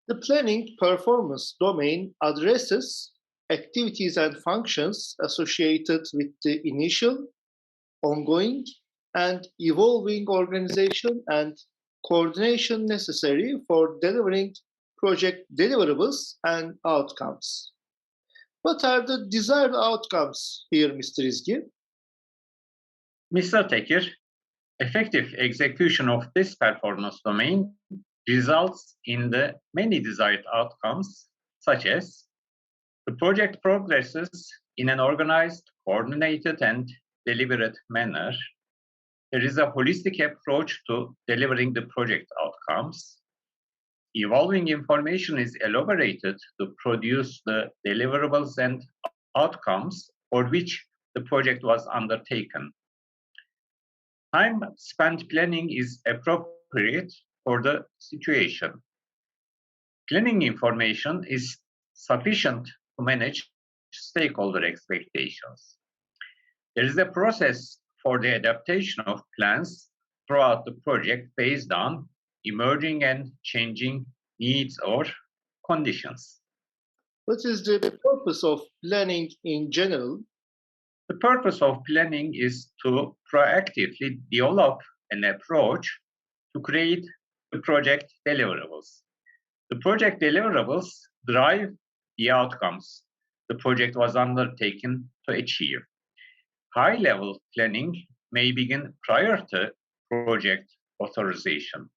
The planning performance domain addresses activities and functions associated with the initial, ongoing, and evolving organization and coordination necessary for delivering project deliverables and outcomes. What are the desired outcomes here, Mr. Izgi? Mr. Tekir, effective execution of this performance domain results in the many desired outcomes, such as the project progresses in an organized, coordinated, and deliberate manner. There is a holistic approach to delivering the project outcomes. Evolving information is elaborated to produce the deliverables and outcomes for which the project was undertaken. Time spent planning is appropriate for the situation. Planning information is sufficient to manage stakeholder expectations. There is a process for the adaptation of plans throughout the project based on emerging and changing needs or conditions. What is the purpose of planning in general? The purpose of planning is to proactively develop an approach to create the project deliverables. The project deliverables drive the outcomes the project was undertaken to achieve. High-level planning may begin prior to project authorization.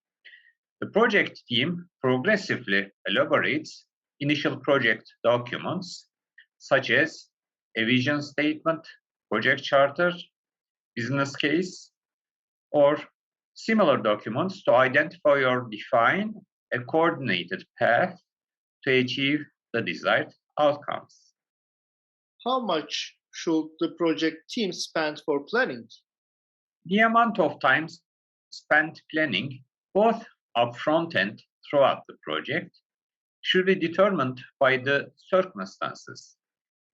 The project team progressively elaborates initial project documents, such as a vision statement, project charter, business case, or similar documents to identify or define a coordinated path to achieve the desired outcomes. How much should the project team spend for planning? The amount of time spent planning, both upfront and throughout the project, should be determined by the circumstances.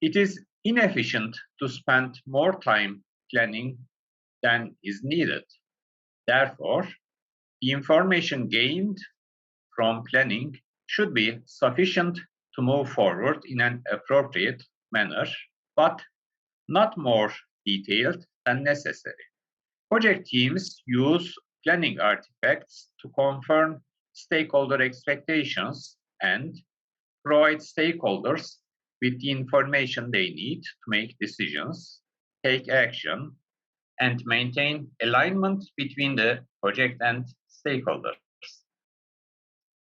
It is inefficient to spend more time planning than is needed. Therefore, the information gained from planning should be sufficient to move forward in an appropriate manner, but not more detailed than necessary. Project teams use planning artifacts to confirm stakeholder expectations and provide stakeholders with the information they need to make decisions, take action, and maintain alignment between the project and stakeholders.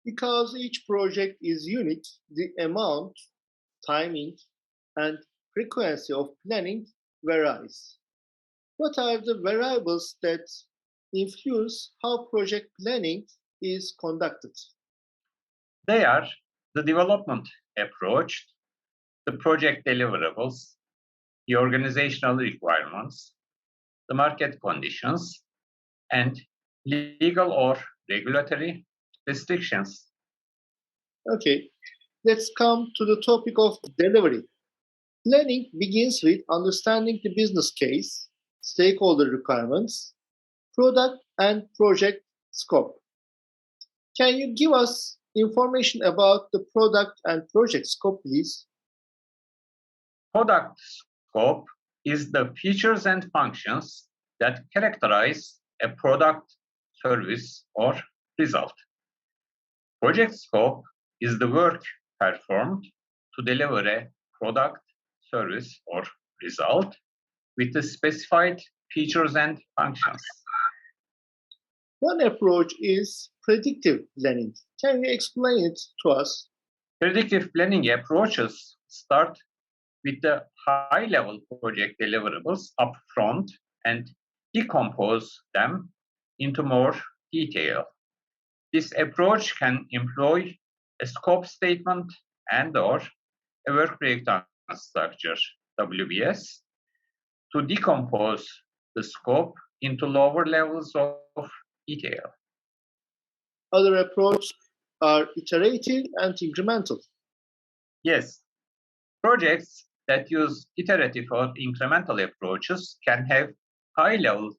Because each project is unique, the amount, timing, and frequency of planning varies. What are the variables that influence how project planning is conducted? They are the development approach, the project deliverables, the organizational requirements, the market conditions, and legal or regulatory restrictions. Okay, let's come to the topic of delivery. Planning begins with understanding the business case, stakeholder requirements, product and project scope. Can you give us information about the product and project scope, please? Product scope is the features and functions that characterize a product, service, or result. Project scope is the work performed to deliver a product, service, or result with the specified features and functions. One approach is predictive planning. Can you explain it to us? Predictive planning approaches start with the high-level project deliverables up front and decompose them into more detail. This approach can employ a scope statement and/or a work breakdown structure, WBS, to decompose the scope into lower levels of detail. Other approaches are iterative and incremental. Yes, projects that use iterative or incremental approaches can have high-level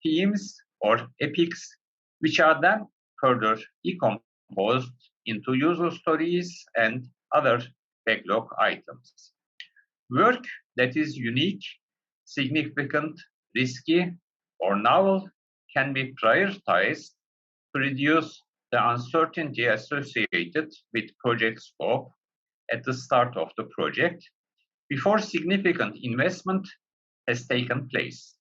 themes or epics, which are then further decomposed into user stories and other backlog items. Work that is unique, significant, risky, or novel can be prioritized to reduce the uncertainty associated with project scope at the start of the project before significant investment has taken place.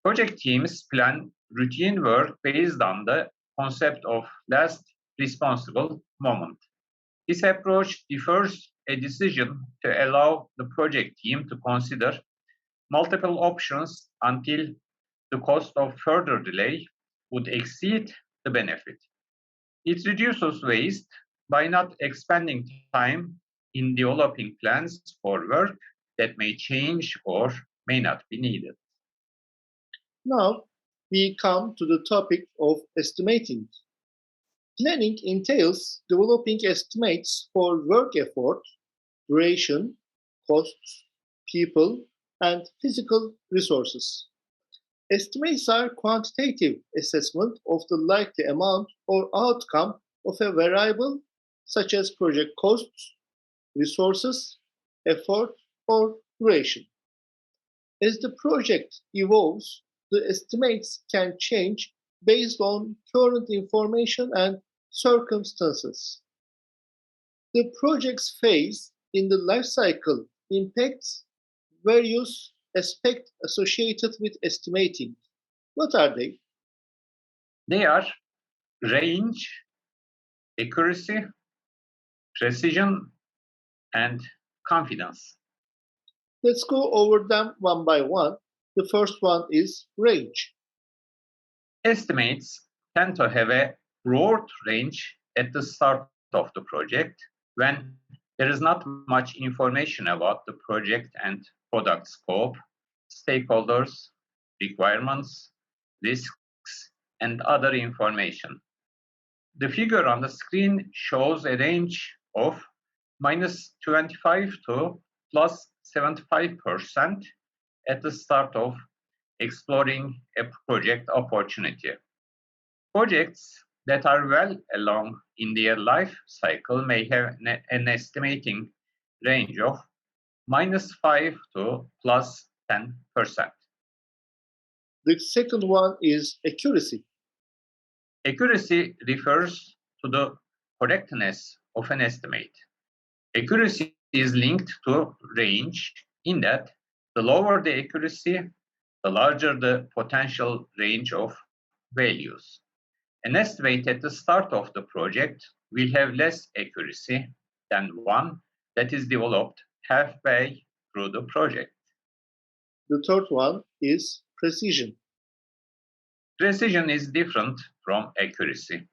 Project teams plan routine work based on the concept of last responsible moment. This approach defers a decision to allow the project team to consider multiple options until the cost of further delay would exceed the benefit. It reduces waste by not expending time in developing plans for work that may change or may not be needed. Now, we come to the topic of estimating. Planning entails developing estimates for work effort, duration, costs, people, and physical resources. Estimates are quantitative assessment of the likely amount or outcome of a variable such as project costs, resources, effort, or duration. As the project evolves, the estimates can change based on current information and circumstances. The project's phase in the life cycle impacts various aspects associated with estimating. What are they? They are range, accuracy, precision, and confidence. Let's go over them one by one. The first one is range. Estimates tend to have a broad range at the start of the project when there is not much information about the project and product scope, stakeholders, requirements, risks, and other information. The figure on the screen shows a range of -25 to +75% at the start of exploring a project opportunity. Projects that are well along in their life cycle may have an estimating range of -5 to +10%. The second one is accuracy. Accuracy refers to the correctness of an estimate. Accuracy is linked to range in that the lower the accuracy, the larger the potential range of values. An estimate at the start of the project will have less accuracy than one that is developed halfway through the project. The third one is precision. Precision is different from accuracy.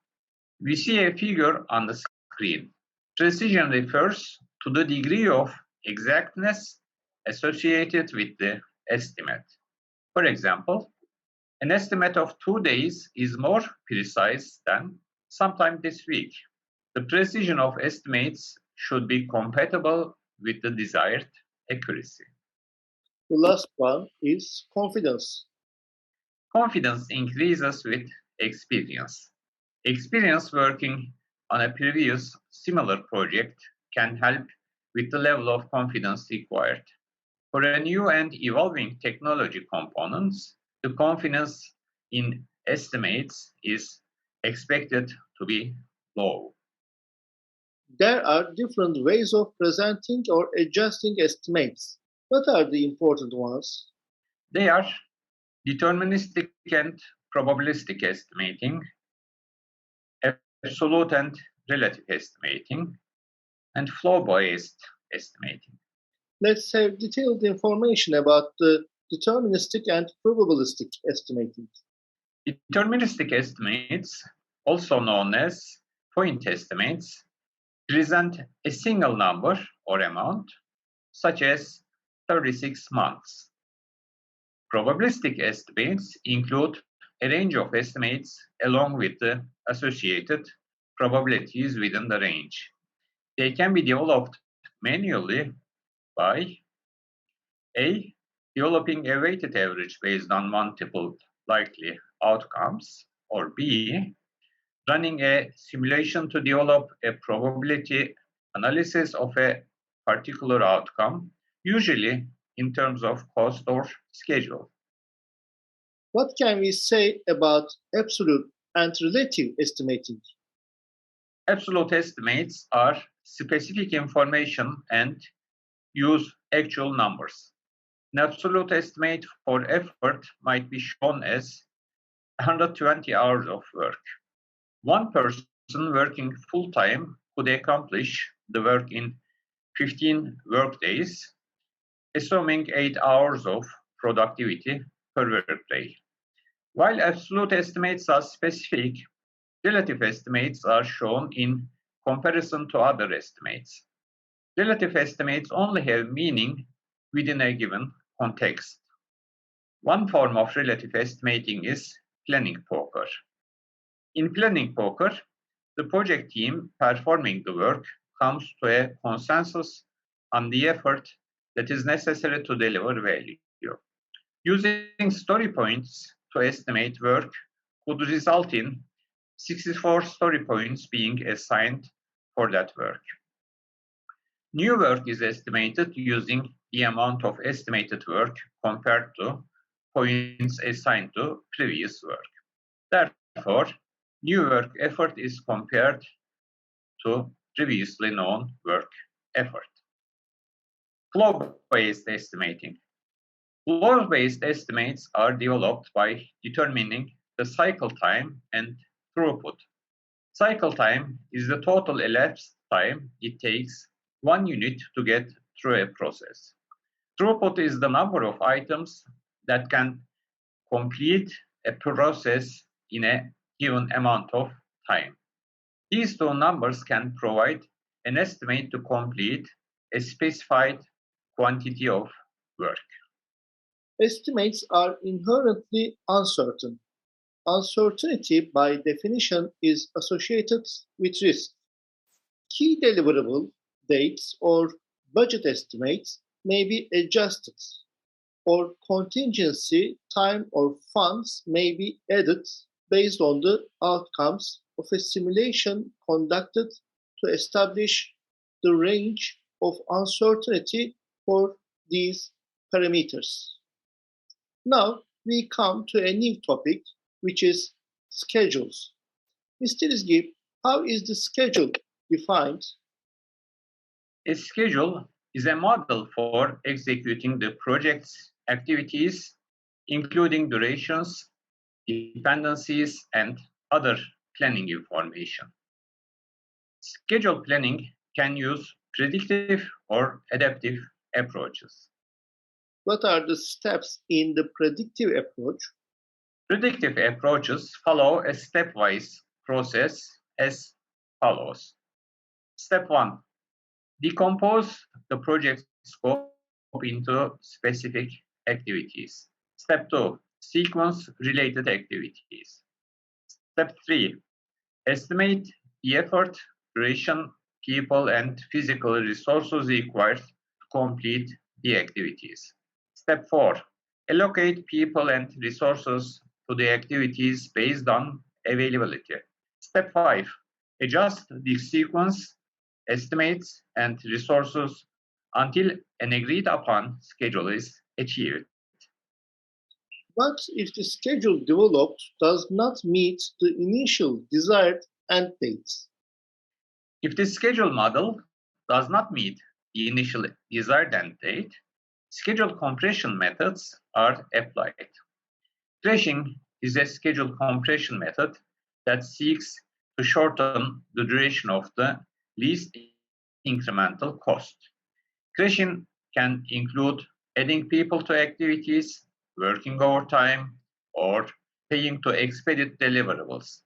We see a figure on the screen. Precision refers to the degree of exactness associated with the estimate. For example, an estimate of 2 days is more precise than sometime this week. The precision of estimates should be compatible with the desired accuracy. The last one is confidence. Confidence increases with experience. Experience working on a previous similar project can help with the level of confidence required. For a new and evolving technology components, the confidence in estimates is expected to be low. There are different ways of presenting or adjusting estimates. What are the important ones? They are deterministic and probabilistic estimating, absolute and relative estimating, and flow-based estimating. Let's have detailed information about the deterministic and probabilistic estimating. Deterministic estimates, also known as point estimates, present a single number or amount, such as 36 months. Probabilistic estimates include a range of estimates along with the associated probabilities within the range. They can be developed manually by A. Developing a weighted average based on multiple likely outcomes, or B. running a simulation to develop a probability analysis of a particular outcome, usually in terms of cost or schedule. What can we say about absolute and relative estimating? Absolute estimates are specific information and use actual numbers. An absolute estimate for effort might be shown as 120 hours of work. One person working full-time could accomplish the work in 15 workdays, assuming 8 hours of productivity per workday. While absolute estimates are specific, relative estimates are shown in comparison to other estimates. Relative estimates only have meaning within a given context. One form of relative estimating is planning poker. In planning poker, the project team performing the work comes to a consensus on the effort that is necessary to deliver value. Using story points to estimate work could result in 64 story points being assigned for that work. New work is estimated using the amount of estimated work compared to points assigned to previous work. Therefore, new work effort is compared to previously known work effort. Flow-based estimating. Flow-based estimates are developed by determining the cycle time and throughput. Cycle time is the total elapsed time it takes one unit to get through a process. Throughput is the number of items that can complete a process in a given amount of time. These two numbers can provide an estimate to complete a specified quantity of work. Estimates are inherently uncertain. Uncertainty, by definition, is associated with risk. Key deliverable dates or budget estimates may be adjusted, or contingency time or funds may be added based on the outcomes of a simulation conducted to establish the range of uncertainty for these parameters. Now we come to a new topic, which is schedules. Mr. Izgi, how is the schedule defined? A schedule is a model for executing the project's activities, including durations, dependencies, and other planning information. Schedule planning can use predictive or adaptive approaches. What are the steps in the predictive approach? Predictive approaches follow a stepwise process as follows. Step 1. Decompose the project scope into specific activities. Step 2. Sequence related activities. Step 3. Estimate the effort, duration, people, and physical resources required to complete the activities. Step 4. Allocate people and resources to the activities based on availability. Step 5. Adjust the sequence, estimates, and resources until an agreed upon schedule is achieved. What if the schedule developed does not meet the initial desired end dates? If the schedule model does not meet the initial desired end date, schedule compression methods are applied. Crashing is a schedule compression method that seeks to shorten the duration of the least incremental cost. Crashing can include adding people to activities, working overtime, or paying to expedite deliverables.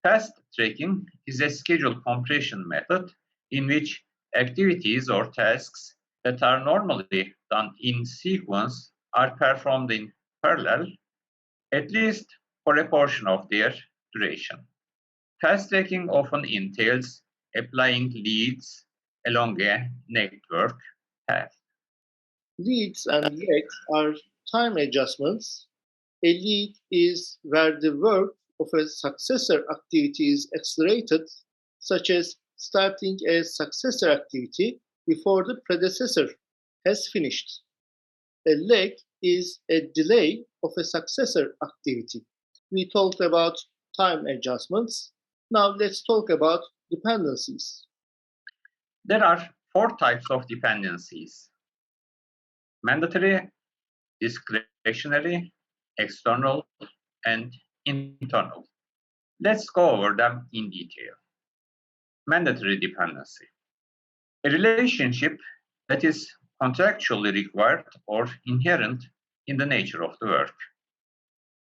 Fast tracking is a schedule compression method in which activities or tasks that are normally done in sequence are performed in parallel, at least for a portion of their duration. Fast tracking often entails applying leads along a network path. Leads and lags are time adjustments. A lead is where the work of a successor activity is accelerated, such as starting a successor activity before the predecessor has finished. A lag is a delay of a successor activity. We talked about time adjustments. Now let's talk about dependencies. There are 4 types of dependencies: mandatory, discretionary, external, and internal. Let's go over them in detail. Mandatory dependency. A relationship that is contractually required or inherent in the nature of the work.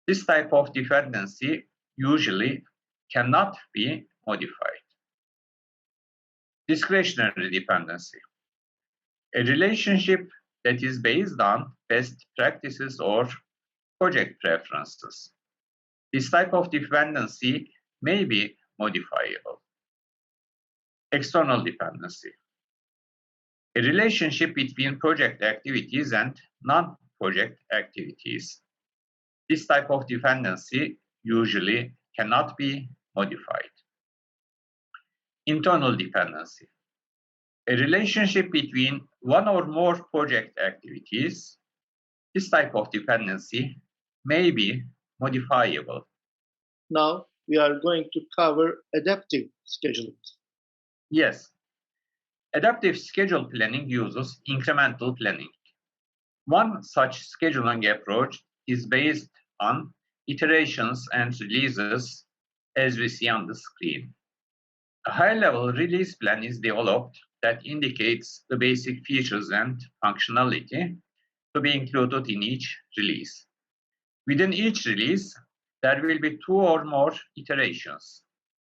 This type of dependency usually cannot be modified. Discretionary dependency. A relationship that is based on best practices or project preferences. This type of dependency may be modifiable. External dependency. A relationship between project activities and non-project activities. This type of dependency usually cannot be modified. Internal dependency. A relationship between one or more project activities. This type of dependency may be modifiable. Now we are going to cover adaptive scheduling. Yes, adaptive schedule planning uses incremental planning. One such scheduling approach is based on iterations and releases, as we see on the screen. A high-level release plan is developed that indicates the basic features and functionality to be included in each release. Within each release, there will be 2 or more iterations.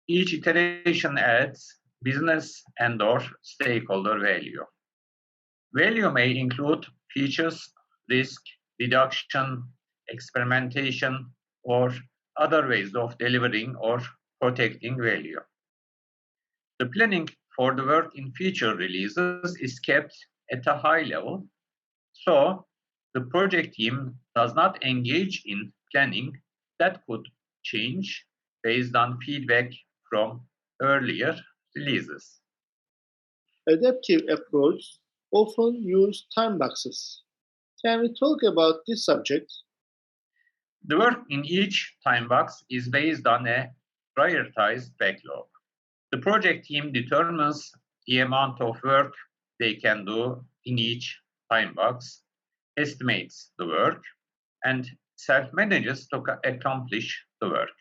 Each iteration adds business and/or stakeholder value. Value may include features, risk, reduction, experimentation, or other ways of delivering or protecting value. The planning for the work in future releases is kept at a high level, so the project team does not engage in planning that could change based on feedback from earlier releases. Adaptive approach often use time boxes. Can we talk about this subject? The work in each time box is based on a prioritized backlog. The project team determines the amount of work they can do in each time box, estimates the work, and self-manages to accomplish the work.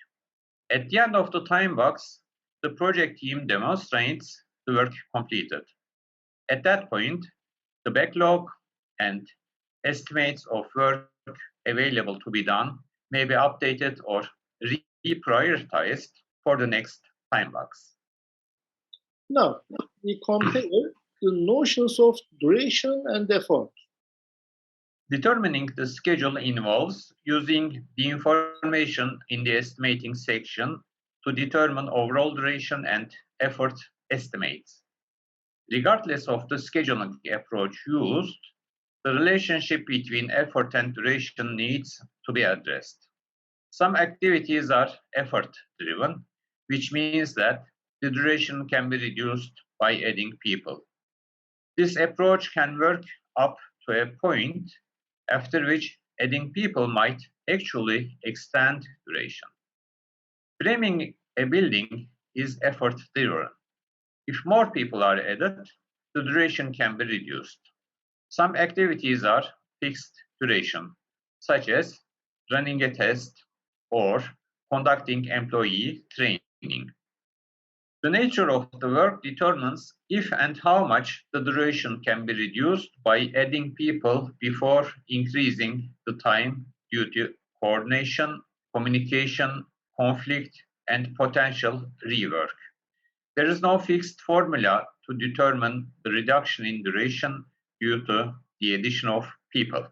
At the end of the time box, the project team demonstrates the work completed. At that point, the backlog and estimates of work available to be done may be updated or reprioritized for the next time box. Now we compare the notions of duration and effort. Determining the schedule involves using the information in the estimating section to determine overall duration and effort estimates. Regardless of the scheduling approach used, the relationship between effort and duration needs to be addressed. Some activities are effort-driven, which means that the duration can be reduced by adding people. This approach can work up to a point after which adding people might actually extend duration. Framing a building is effort-driven. If more people are added, the duration can be reduced. Some activities are fixed duration, such as running a test or conducting employee training. The nature of the work determines if and how much the duration can be reduced by adding people before increasing the time due to coordination, communication, conflict, and potential rework. There is no fixed formula to determine the reduction in duration due to the addition of people.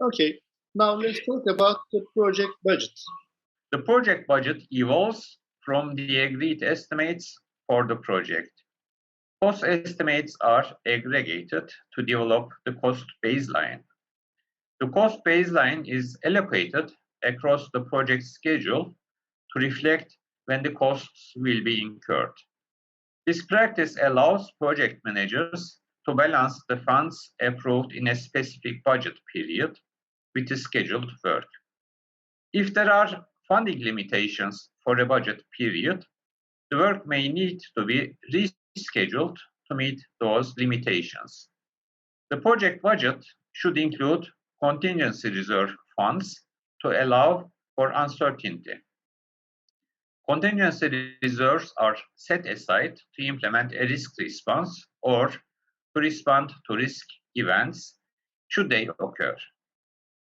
Okay, now let's talk about the project budget. The project budget evolves from the agreed estimates for the project. Cost estimates are aggregated to develop the cost baseline. The cost baseline is allocated across the project schedule to reflect when the costs will be incurred. This practice allows project managers to balance the funds approved in a specific budget period with the scheduled work. If there are funding limitations for a budget period, the work may need to be rescheduled to meet those limitations. The project budget should include contingency reserve funds to allow for uncertainty. Contingency reserves are set aside to implement a risk response or to respond to risk events should they occur.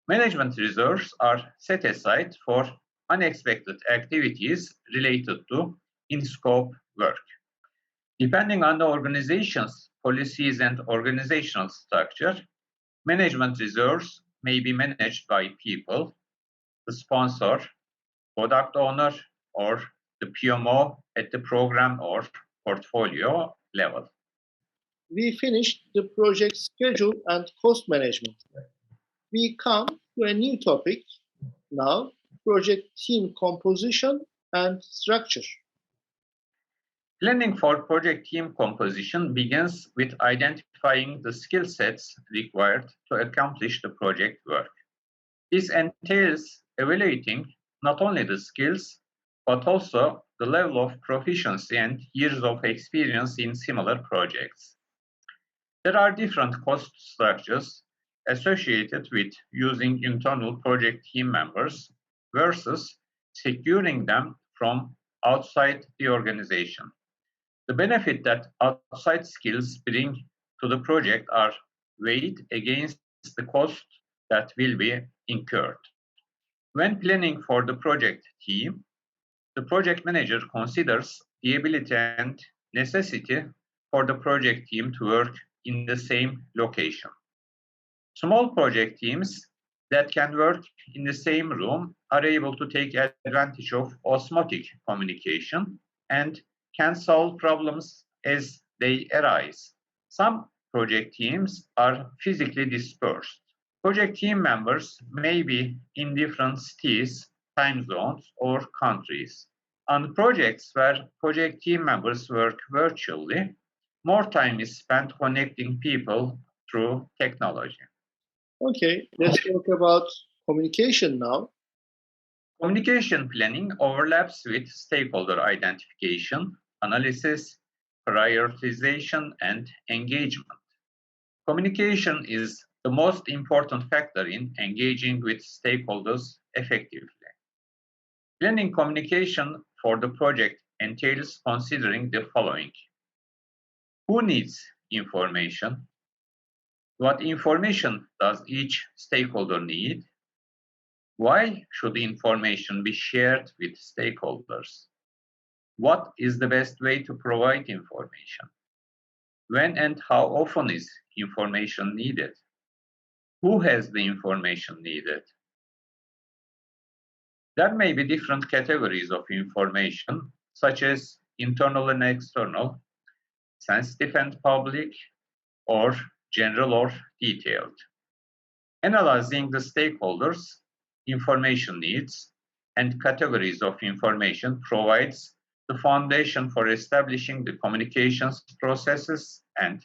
Management reserves are set aside for unexpected activities related to in-scope work. Depending on the organization's policies and organizational structure, management reserves may be managed by people, the sponsor, product owner, or the PMO at the program or portfolio level. We finished the project schedule and cost management. We come to a new topic now, project team composition and structure. Planning for project team composition begins with identifying the skill sets required to accomplish the project work. This entails evaluating not only the skills, but also the level of proficiency and years of experience in similar projects. There are different cost structures associated with using internal project team members versus securing them from outside the organization. The benefit that outside skills bring to the project are weighed against the cost that will be incurred. When planning for the project team, the project manager considers the ability and necessity for the project team to work in the same location. Small project teams that can work in the same room are able to take advantage of osmotic communication and can solve problems as they arise. Some project teams are physically dispersed. Project team members may be in different cities, time zones, or countries. On projects where project team members work virtually, more time is spent connecting people through technology. Okay, let's talk about communication now. Communication planning overlaps with stakeholder identification, analysis, prioritization, and engagement. Communication is the most important factor in engaging with stakeholders effectively. Planning communication for the project entails considering the following. Who needs information? What information does each stakeholder need? Why should the information be shared with stakeholders? What is the best way to provide information? When and how often is information needed? Who has the information needed? There may be different categories of information, such as internal and external, sensitive and public, or general or detailed. Analyzing the stakeholders' information needs and categories of information provides the foundation for establishing the communications processes and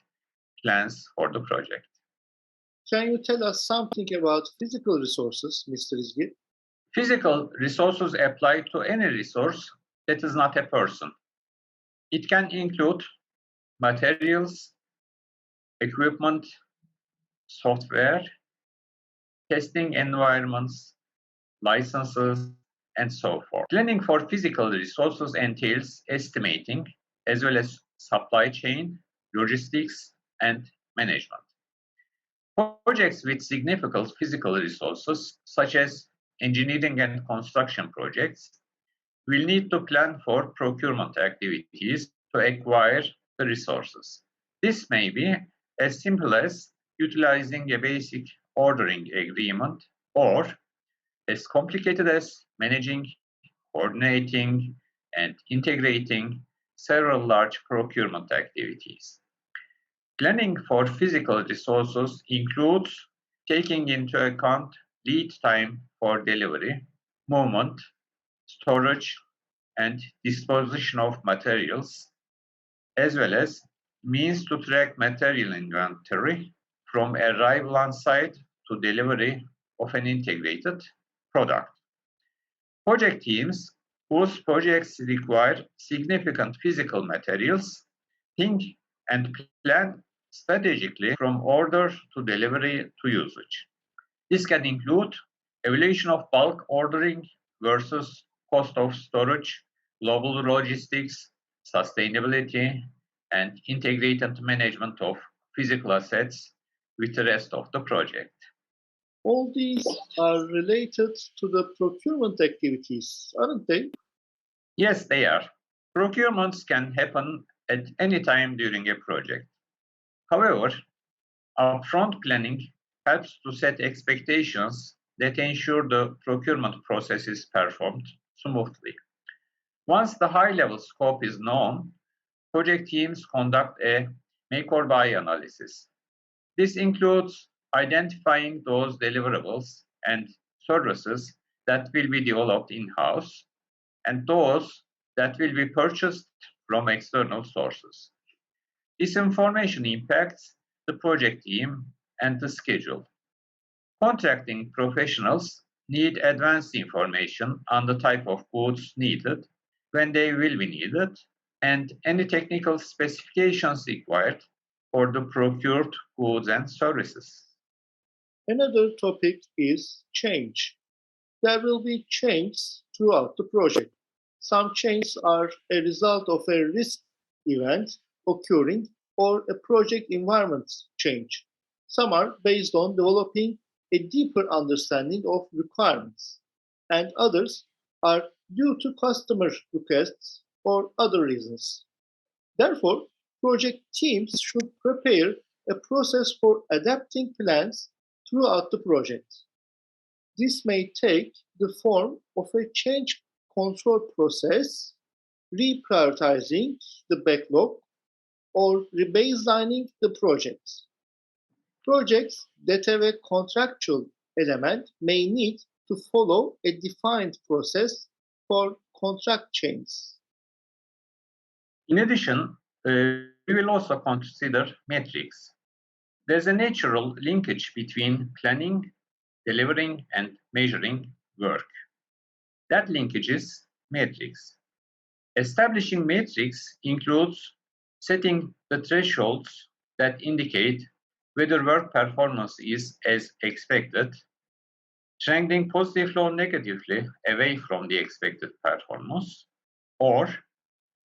plans for the project. Can you tell us something about physical resources, Mr. İzgi? Physical resources apply to any resource that is not a person. It can include materials, equipment, software, testing environments, licenses, and so forth. Planning for physical resources entails estimating as well as supply chain, logistics, and management. Projects with significant physical resources, such as engineering and construction projects, will need to plan for procurement activities to acquire the resources. This may be as simple as utilizing a basic ordering agreement or as complicated as managing, coordinating, and integrating several large procurement activities. Planning for physical resources includes taking into account lead time for delivery, movement, storage, and disposition of materials, as well as means to track material inventory from arrival on site to delivery of an integrated product. Project teams whose projects require significant physical materials think and plan strategically from order to delivery to usage. This can include evaluation of bulk ordering versus cost of storage, global logistics, sustainability, and integrated management of physical assets with the rest of the project. All these are related to the procurement activities, aren't they? Yes, they are. Procurements can happen at any time during a project. However, upfront planning helps to set expectations that ensure the procurement process is performed smoothly. Once the high-level scope is known, project teams conduct a make or buy analysis. This includes identifying those deliverables and services that will be developed in-house and those that will be purchased from external sources. This information impacts the project team and the schedule. Contracting professionals need advanced information on the type of goods needed, when they will be needed, and any technical specifications required for the procured goods and services. Another topic is change. There will be changes throughout the project. Some changes are a result of a risk event occurring or a project environment change. Some are based on developing a deeper understanding of requirements, and others are due to customer requests or other reasons. Therefore, project teams should prepare a process for adapting plans throughout the project. This may take the form of a change control process, reprioritizing the backlog, or rebaselining the project. Projects that have a contractual element may need to follow a defined process for contract changes. In addition, we will also consider metrics. There's a natural linkage between planning, delivering, and measuring work. That linkage is metrics. Establishing metrics includes setting the thresholds that indicate whether work performance is as expected, trending positively or negatively away from the expected performance, or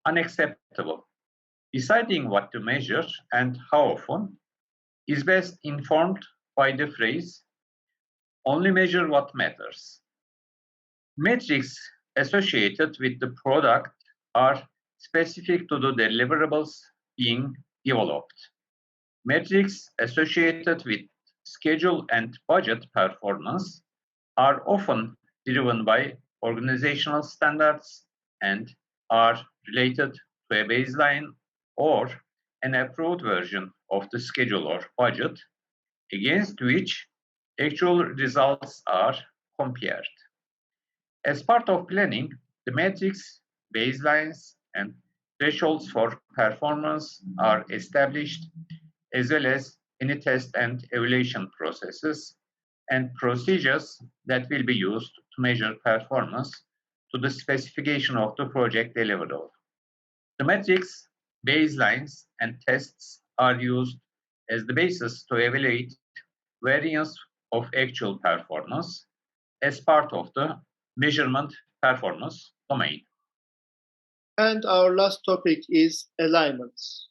unacceptable. Deciding what to measure and how often is best informed by the phrase, only measure what matters. Metrics associated with the product are specific to the deliverables being developed. Metrics associated with schedule and budget performance are often driven by organizational standards and are related to a baseline or an approved version of the schedule or budget against which actual results are compared. As part of planning, the metrics, baselines, and thresholds for performance are established, as well as any test and evaluation processes and procedures that will be used to measure performance to the specification of the project deliverable. The metrics, baselines, and tests are used as the basis to evaluate variance of actual performance as part of the measurement performance domain. And our last topic is alignments.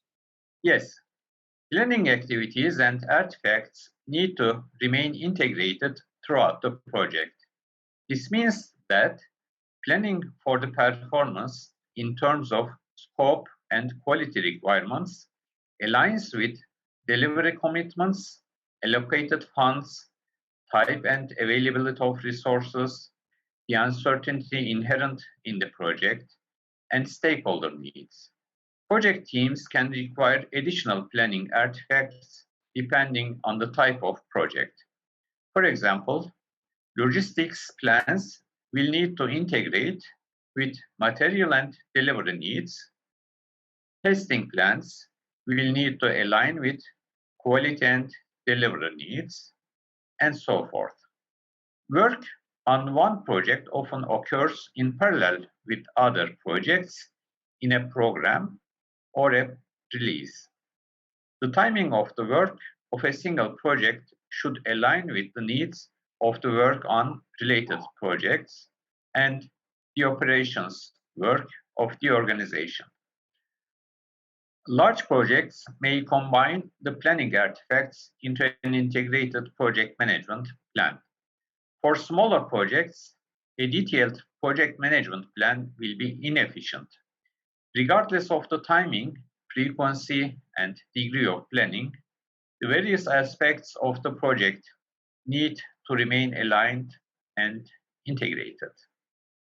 Yes, planning activities and artifacts need to remain integrated throughout the project. This means that planning for the performance in terms of scope and quality requirements aligns with delivery commitments, allocated funds, type and availability of resources, the uncertainty inherent in the project, and stakeholder needs. Project teams can require additional planning artifacts depending on the type of project. For example, logistics plans will need to integrate with material and delivery needs. Testing plans will need to align with quality and delivery needs, and so forth. Work on one project often occurs in parallel with other projects in a program or a release. The timing of the work of a single project should align with the needs of the work on related projects and the operations work of the organization. Large projects may combine the planning artifacts into an integrated project management plan. For smaller projects, a detailed project management plan will be inefficient. Regardless of the timing, frequency, and degree of planning, the various aspects of the project need to remain aligned and integrated.